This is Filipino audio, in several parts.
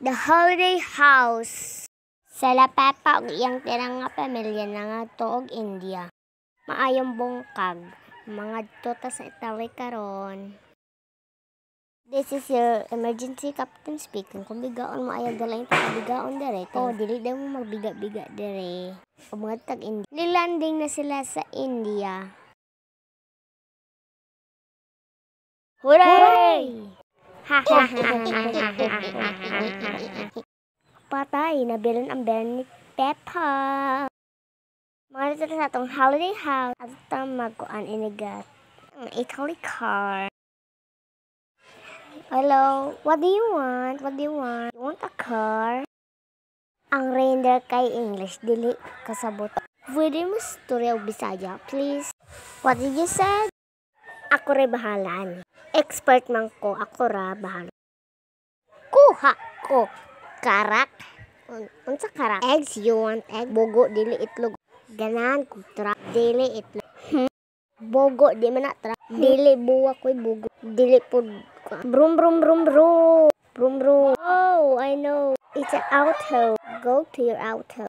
The Holiday House. Sala Peppa og iyang tirang nga pamilya na nga tuog India. Maayong bungkag. Mga tota sa Italy karon. This is your emergency captain speaking. Kung bigaon mo ayaw dalain pa bigaon dire. Oh, dili daw mo magbiga-biga dire. O mga tag India. Nilanding na sila sa India. Hooray! Patay, nabilan ang Bernie Peppa. Mga dito sa itong holiday house. At ito magkuhan inigat. Ang Italy car. Hello, what do you want? What do you want? You want a car? Ang reindeer kay English, dili kasabot. Pwede mo storya o Bisaya, please? What did you say? Ako rin bahalaan. Expert man ko, ako ra bahala. Kuha ko. Karak. Unsa karak? Eggs, you want egg? Bogo, dili itlog. Ganan, kutra. Dili itlog. Bogo, di man na tra. Dili buwa ko'y bogo. Dili po. Brum, brum, brum, brum. Brum, brum. Oh, I know. It's an auto. Go to your auto.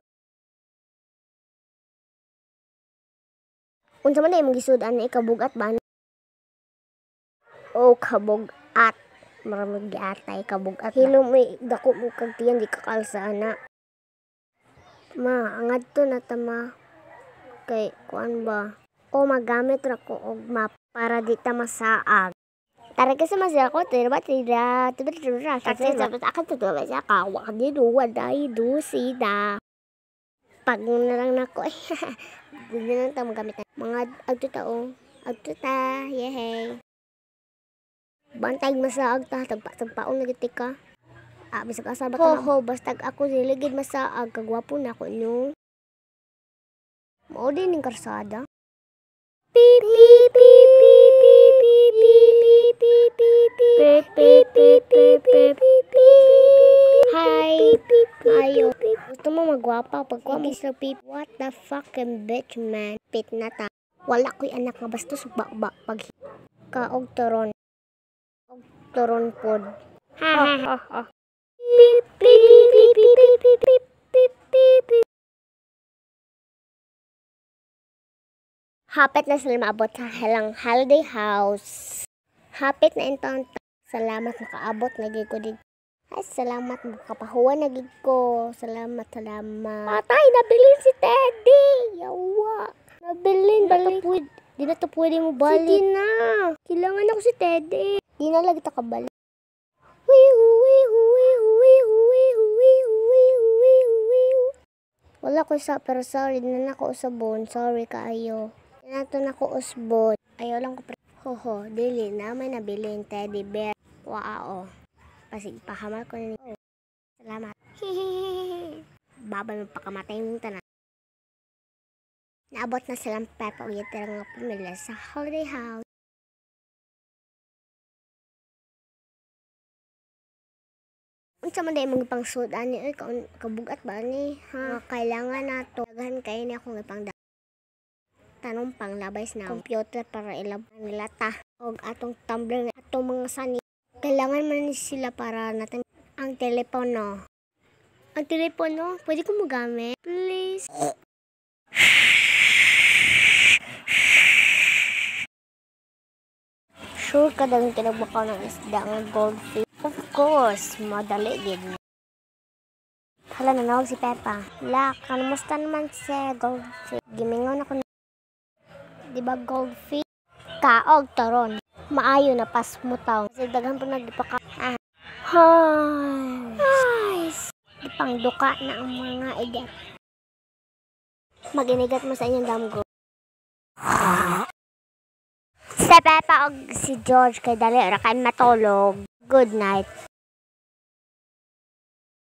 Unsa man na yung gisudan na ikabugat ba? Oh, kabugat. Maraming giatay, kabugat. Hilo mo, dako mo kagtiyan, di kakalsa na. Ma, angad to na tama. Kay, kuan ba? O, magamit ra ko og map para di ta masaag. Tara kasi masaya ko, tira. Kasi sabi sa akin, tutuwa siya, kawa ka di duwa, dahi do, sida. Pag na lang na ko, hindi lang ta magamit na. Mga agtutao, yehey. Bantay masaag ta, tagpa-tagpaon nagiti ka. Bisag asa ba ka? Ho, basta ako siligid masaag, kagwapo na ko no. Mao din ning karsada. Beep beep beep beep beep beep beep beep beep beep beep beep beep. Hi. Ayo. Gusto mo magwapa pagkuha mo sa beep. What the fucking bitch man. Pit na ta. Wala ko'y anak nga bastos pag kaog toron. Toron pod. Ha ha ha. Beep beep beep beep beep beep beep beep. Hapit na sila maabot sa halang holiday house. Hapit na intong salamat makaabot lagi ko dito. Ay, salamat makapahuwan lagi ko. Salamat. Patay, nabilin si Teddy. Yawa. Nabilin, balik. Di na to pwede mo balik. Sige na. Kailangan ako si Teddy. Di na lagi ta kabalik. Wala ko sa, pero sorry, di na ako usabon. Sorry kaayo. Nato na ko usbot. Ayaw lang ko hoho, dili na may nabiling teddy bear. Wow. Pasig pahamal ko ni. Oh. Salamat. Babal mo pakamatay mong tanan. Naabot na silang Peppa o yatira nga pamilya sa holiday house. Unsa man day mga pangsudan ni kabugat ba ni? Ha, kailangan nato daghan kay ni akong ipang tanong panglabay na computer para ilabas nila ta og atong tumbler nga atong mga sani. Kailangan man ni sila para natin ang telepono. Ang telepono, pwede ko magamit? Please. Sure ka daw yung tinagbakaw ng isda ng goldfish? Of course, madali din. Hala, nanawag si Peppa. La, kamusta naman si goldfish? Gimingon ako. Diba goldfish? Kaog taron. Maayo na pas mo taw. Kasi daghan po nagdipaka. Hi. Dipang duka na ang mga igat. Maginigat mo sa inyong damgo. Si Peppa og si George kay dali ra kay matulog. Good night.